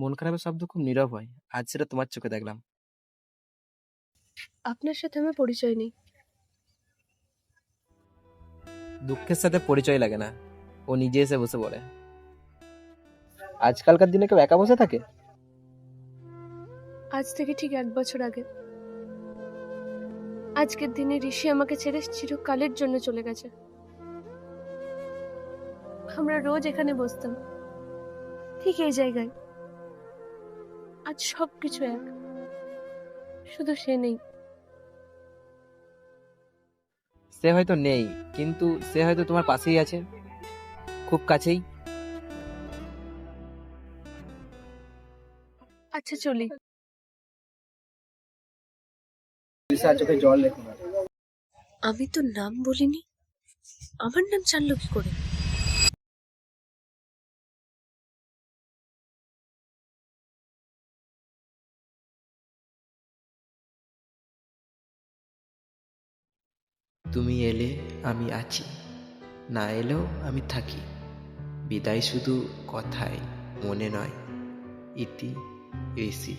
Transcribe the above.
মন খারাপের শব্দ খুব নীরব হয়, আজ সেটা তোমার চোখে দেখলাম। আপনার সাথে আমার পরিচয় নেই। দুঃখের সাথে পরিচয় লাগে না, ও নিজে এসে বসে পড়ে। আজকালকার দিনে কেউ একা বসে থাকে? আজ থেকে ঠিক 1 বছর আগে আজকের দিনে ঋষি আমাকে ছেড়ে চিরকালের জন্য চলে গেছে। আমরা রোজ এখানে বসতাম, ঠিক এই জায়গায়। আজ সবকিছু এক, শুধু সে নেই। সে হয়তো নেই, কিন্তু সে হয়তো তোমার পাশেই আছে, খুব কাছেই। আচ্ছা, চলি। চোখে জল রেখো না। আমি তো নাম বলিনি, আমার নাম জানলো কি করে? তুমি এলে আমি আছি, না এলেও আমি থাকি। বিদায় শুধু কথায়, মনে নয়। ইতি ঋষি।